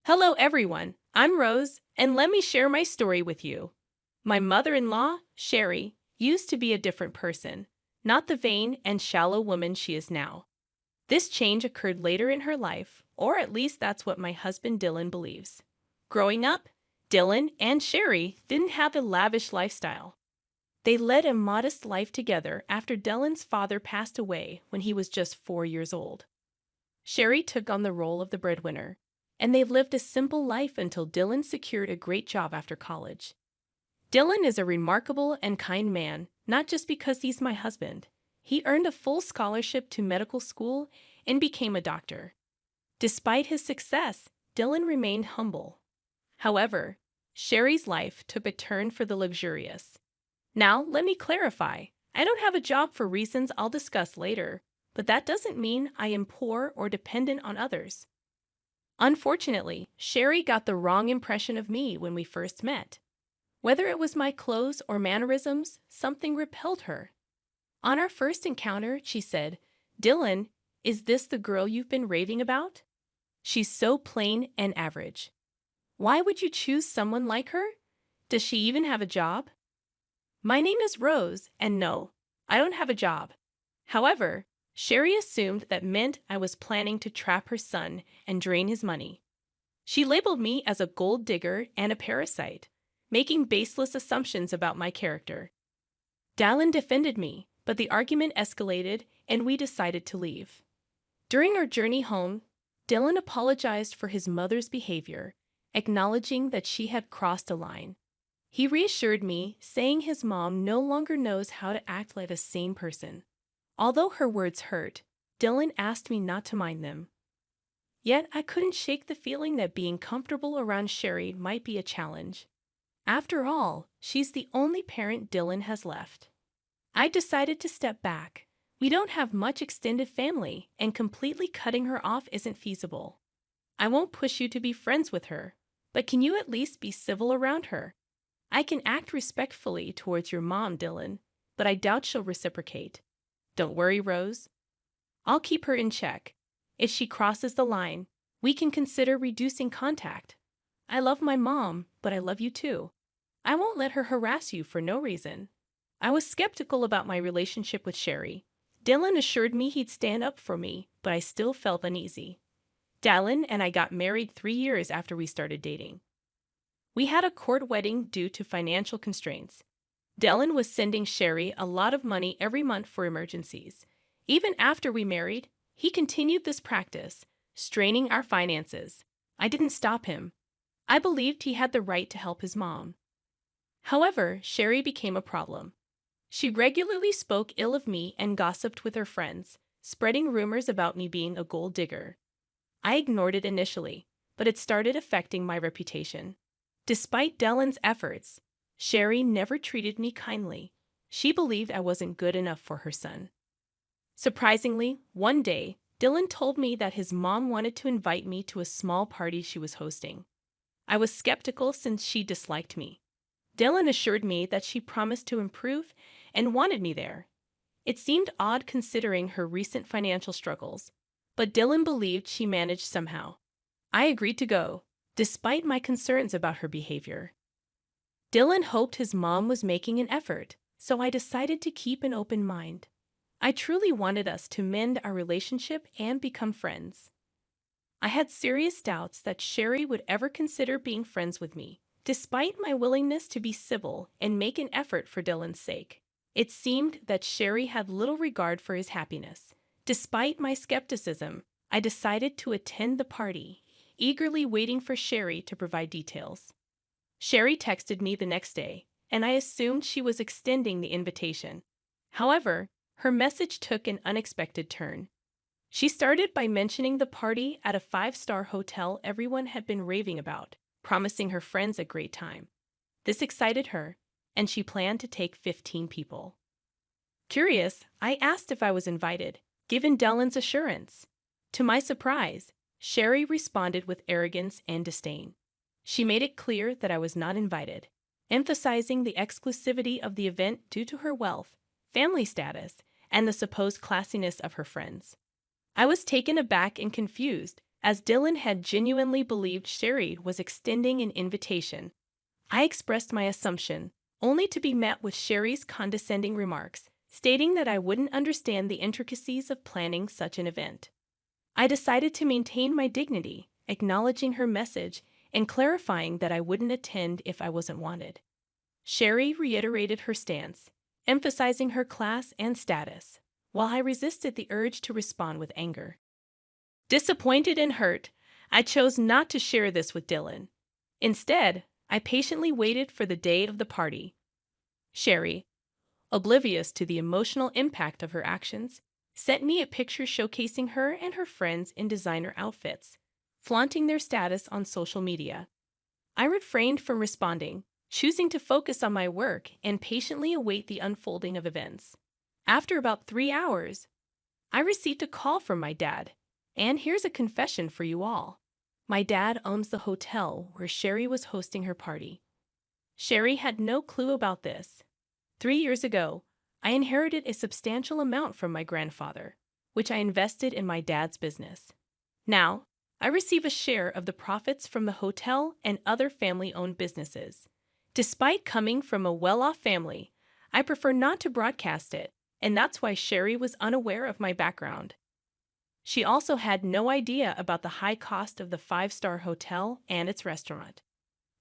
Hello, everyone. I'm Rose, and let me share my story with you. My mother-in-law, Sherry, used to be a different person, not the vain and shallow woman she is now. This change occurred later in her life, or at least that's what my husband Dylan believes. Growing up, Dylan and Sherry didn't have a lavish lifestyle. They led a modest life together after Dylan's father passed away when he was just 4 years old. Sherry took on the role of the breadwinner, and they lived a simple life until Dylan secured a great job after college. Dylan is a remarkable and kind man, not just because he's my husband. He earned a full scholarship to medical school and became a doctor. Despite his success, Dylan remained humble. However, Sherry's life took a turn for the luxurious. Now, let me clarify. I don't have a job for reasons I'll discuss later, but that doesn't mean I am poor or dependent on others. Unfortunately, Sherry got the wrong impression of me when we first met. Whether it was my clothes or mannerisms, something repelled her. On our first encounter, she said, "Dylan, is this the girl you've been raving about? She's so plain and average. Why would you choose someone like her? Does she even have a job?" My name is Rose, and no, I don't have a job. However, Sherry assumed that meant I was planning to trap her son and drain his money. She labeled me as a gold digger and a parasite, making baseless assumptions about my character. Dallin defended me, but the argument escalated and we decided to leave. During our journey home, Dylan apologized for his mother's behavior, acknowledging that she had crossed a line. He reassured me, saying his mom no longer knows how to act like a sane person. Although her words hurt, Dylan asked me not to mind them. Yet I couldn't shake the feeling that being comfortable around Sherry might be a challenge. After all, she's the only parent Dylan has left. I decided to step back. We don't have much extended family, and completely cutting her off isn't feasible. I won't push you to be friends with her, but can you at least be civil around her? I can act respectfully towards your mom, Dylan, but I doubt she'll reciprocate. Don't worry, Rose. I'll keep her in check. If she crosses the line, we can consider reducing contact. I love my mom, but I love you too. I won't let her harass you for no reason. I was skeptical about my relationship with Sherry. Dylan assured me he'd stand up for me, but I still felt uneasy. Dylan and I got married 3 years after we started dating. We had a court wedding due to financial constraints. Dylan was sending Sherry a lot of money every month for emergencies. Even after we married, he continued this practice, straining our finances. I didn't stop him. I believed he had the right to help his mom. However, Sherry became a problem. She regularly spoke ill of me and gossiped with her friends, spreading rumors about me being a gold digger. I ignored it initially, but it started affecting my reputation. Despite Dylan's efforts, Sherry never treated me kindly. She believed I wasn't good enough for her son. Surprisingly, one day, Dylan told me that his mom wanted to invite me to a small party she was hosting. I was skeptical since she disliked me. Dylan assured me that she promised to improve and wanted me there. It seemed odd considering her recent financial struggles, but Dylan believed she managed somehow. I agreed to go, despite my concerns about her behavior. Dylan hoped his mom was making an effort, so I decided to keep an open mind. I truly wanted us to mend our relationship and become friends. I had serious doubts that Sherry would ever consider being friends with me, despite my willingness to be civil and make an effort for Dylan's sake. It seemed that Sherry had little regard for his happiness. Despite my skepticism, I decided to attend the party, eagerly waiting for Sherry to provide details. Sherry texted me the next day, and I assumed she was extending the invitation. However, her message took an unexpected turn. She started by mentioning the party at a 5-star hotel everyone had been raving about, promising her friends a great time. This excited her, and she planned to take 15 people. Curious, I asked if I was invited, given Dylan's assurance. To my surprise, Sherry responded with arrogance and disdain. She made it clear that I was not invited, emphasizing the exclusivity of the event due to her wealth, family status, and the supposed classiness of her friends. I was taken aback and confused, as Dylan had genuinely believed Sherry was extending an invitation. I expressed my assumption, only to be met with Sherry's condescending remarks, stating that I wouldn't understand the intricacies of planning such an event. I decided to maintain my dignity, acknowledging her message and clarifying that I wouldn't attend if I wasn't wanted. Sherry reiterated her stance, emphasizing her class and status, while I resisted the urge to respond with anger. Disappointed and hurt, I chose not to share this with Dylan. Instead, I patiently waited for the day of the party. Sherry, oblivious to the emotional impact of her actions, sent me a picture showcasing her and her friends in designer outfits, flaunting their status on social media. I refrained from responding, choosing to focus on my work and patiently await the unfolding of events. After about 3 hours, I received a call from my dad, and here's a confession for you all. My dad owns the hotel where Sherry was hosting her party. Sherry had no clue about this. 3 years ago, I inherited a substantial amount from my grandfather, which I invested in my dad's business. Now, I receive a share of the profits from the hotel and other family-owned businesses. Despite coming from a well-off family, I prefer not to broadcast it, and that's why Sherry was unaware of my background. She also had no idea about the high cost of the 5-star hotel and its restaurant.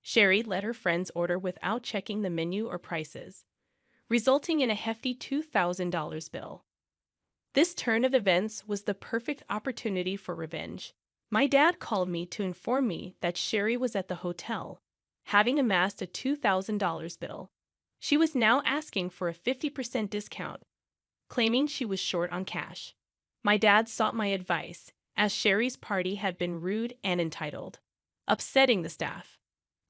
Sherry let her friends order without checking the menu or prices, resulting in a hefty $2,000 bill. This turn of events was the perfect opportunity for revenge. My dad called me to inform me that Sherry was at the hotel, having amassed a $2,000 bill. She was now asking for a 50% discount, claiming she was short on cash. My dad sought my advice, as Sherry's party had been rude and entitled, upsetting the staff.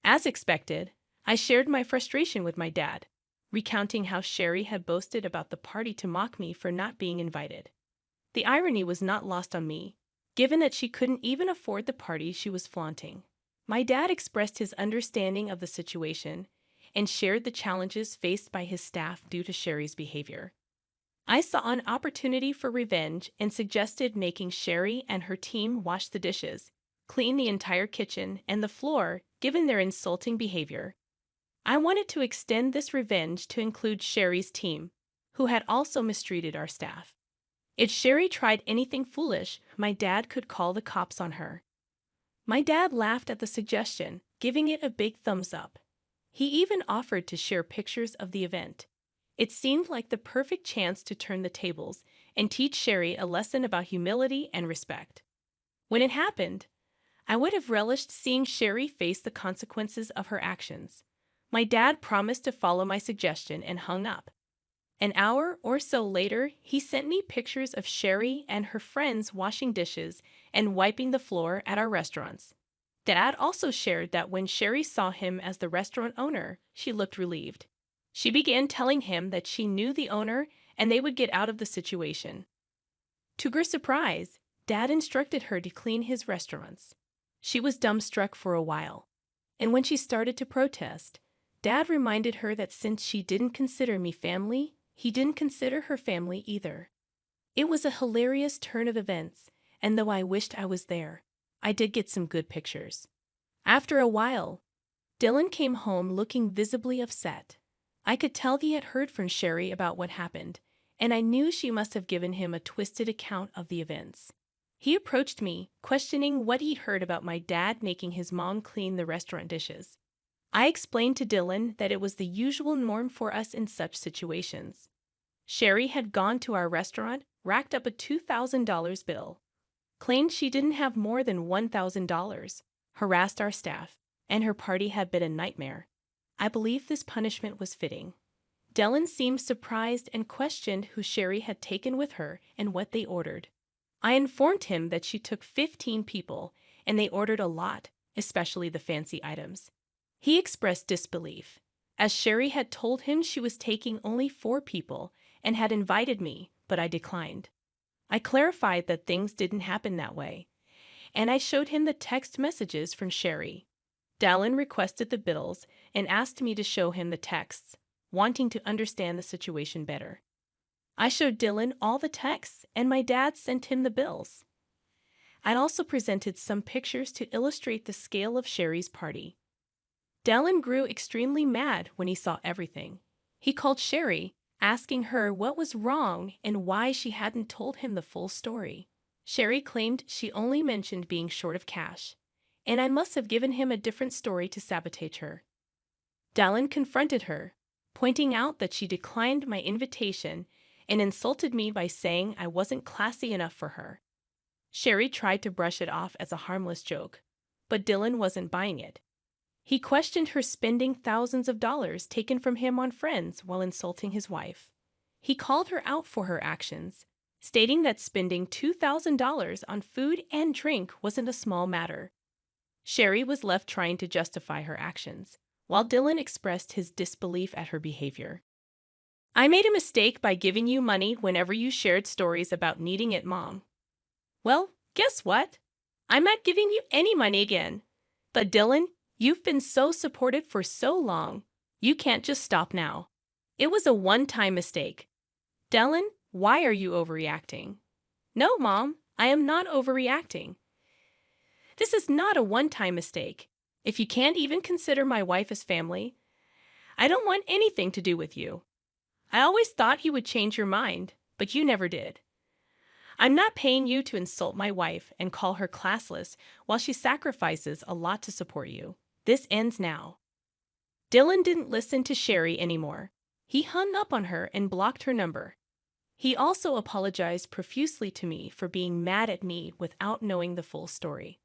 As expected, I shared my frustration with my dad, recounting how Sherry had boasted about the party to mock me for not being invited. The irony was not lost on me, given that she couldn't even afford the party she was flaunting. My dad expressed his understanding of the situation and shared the challenges faced by his staff due to Sherry's behavior. I saw an opportunity for revenge and suggested making Sherry and her team wash the dishes, clean the entire kitchen and the floor, given their insulting behavior. I wanted to extend this revenge to include Sherry's team, who had also mistreated our staff. If Sherry tried anything foolish, my dad could call the cops on her. My dad laughed at the suggestion, giving it a big thumbs up. He even offered to share pictures of the event. It seemed like the perfect chance to turn the tables and teach Sherry a lesson about humility and respect. When it happened, I would have relished seeing Sherry face the consequences of her actions. My dad promised to follow my suggestion and hung up. An hour or so later, he sent me pictures of Sherry and her friends washing dishes and wiping the floor at our restaurants. Dad also shared that when Sherry saw him as the restaurant owner, she looked relieved. She began telling him that she knew the owner and they would get out of the situation. To her surprise, Dad instructed her to clean his restaurants. She was dumbstruck for a while, and when she started to protest, Dad reminded her that since she didn't consider me family, he didn't consider her family either. It was a hilarious turn of events, and though I wished I was there, I did get some good pictures. After a while, Dylan came home looking visibly upset. I could tell he had heard from Sherry about what happened, and I knew she must have given him a twisted account of the events. He approached me, questioning what he heard about my dad making his mom clean the restaurant dishes. I explained to Dylan that it was the usual norm for us in such situations. Sherry had gone to our restaurant, racked up a $2,000 bill, claimed she didn't have more than $1,000, harassed our staff, and her party had been a nightmare. I believe this punishment was fitting. Dylan seemed surprised and questioned who Sherry had taken with her and what they ordered. I informed him that she took 15 people, and they ordered a lot, especially the fancy items. He expressed disbelief, as Sherry had told him she was taking only 4 people and had invited me, but I declined. I clarified that things didn't happen that way, and I showed him the text messages from Sherry. Dylan requested the bills and asked me to show him the texts, wanting to understand the situation better. I showed Dylan all the texts, and my dad sent him the bills. I also presented some pictures to illustrate the scale of Sherry's party. Dylan grew extremely mad when he saw everything. He called Sherry, asking her what was wrong and why she hadn't told him the full story. Sherry claimed she only mentioned being short of cash, and I must have given him a different story to sabotage her. Dylan confronted her, pointing out that she declined my invitation and insulted me by saying I wasn't classy enough for her. Sherry tried to brush it off as a harmless joke, but Dylan wasn't buying it. He questioned her spending thousands of dollars taken from him on friends while insulting his wife. He called her out for her actions, stating that spending $2,000 on food and drink wasn't a small matter. Sherry was left trying to justify her actions, while Dylan expressed his disbelief at her behavior. I made a mistake by giving you money whenever you shared stories about needing it, Mom. Well, guess what? I'm not giving you any money again. But Dylan, you've been so supportive for so long. You can't just stop now. It was a one-time mistake. Dylan, why are you overreacting? No, Mom, I am not overreacting. This is not a one-time mistake. If you can't even consider my wife as family, I don't want anything to do with you. I always thought you would change your mind, but you never did. I'm not paying you to insult my wife and call her classless while she sacrifices a lot to support you. This ends now. Dylan didn't listen to Sherry anymore. He hung up on her and blocked her number. He also apologized profusely to me for being mad at me without knowing the full story.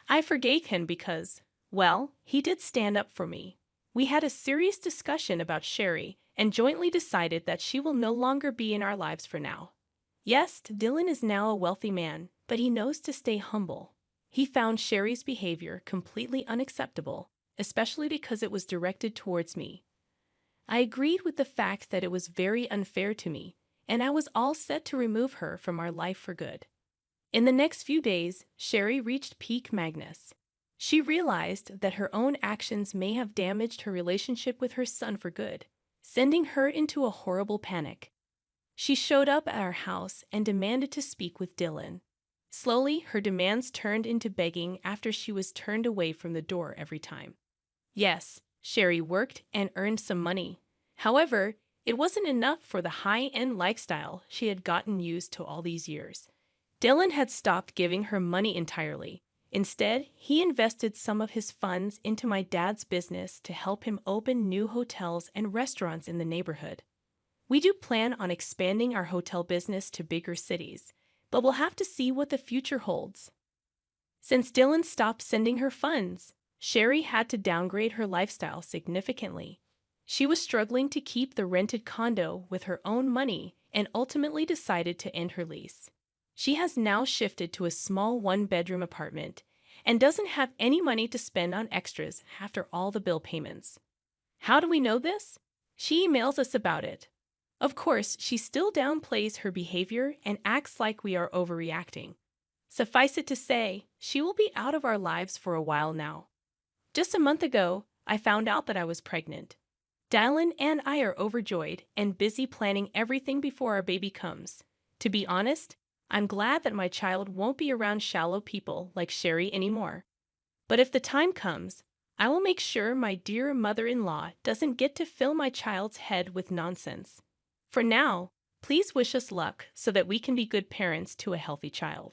I forgave him because, well, he did stand up for me. We had a serious discussion about Sherry and jointly decided that she will no longer be in our lives for now. Yes, Dylan is now a wealthy man, but he knows to stay humble. He found Sherry's behavior completely unacceptable, especially because it was directed towards me. I agreed with the fact that it was very unfair to me, and I was all set to remove her from our life for good. In the next few days, Sherry reached peak madness. She realized that her own actions may have damaged her relationship with her son for good, sending her into a horrible panic. She showed up at our house and demanded to speak with Dylan. Slowly, her demands turned into begging after she was turned away from the door every time. Yes, Sherry worked and earned some money. However, it wasn't enough for the high-end lifestyle she had gotten used to all these years. Dylan had stopped giving her money entirely. Instead, he invested some of his funds into my dad's business to help him open new hotels and restaurants in the neighborhood. We do plan on expanding our hotel business to bigger cities, but we'll have to see what the future holds. Since Dylan stopped sending her funds, Sherry had to downgrade her lifestyle significantly. She was struggling to keep the rented condo with her own money and ultimately decided to end her lease. She has now shifted to a small one-bedroom apartment and doesn't have any money to spend on extras after all the bill payments. How do we know this? She emails us about it. Of course, she still downplays her behavior and acts like we are overreacting. Suffice it to say, she will be out of our lives for a while now. Just a month ago, I found out that I was pregnant. Dylan and I are overjoyed and busy planning everything before our baby comes. To be honest, I'm glad that my child won't be around shallow people like Sherry anymore. But if the time comes, I will make sure my dear mother-in-law doesn't get to fill my child's head with nonsense. For now, please wish us luck so that we can be good parents to a healthy child.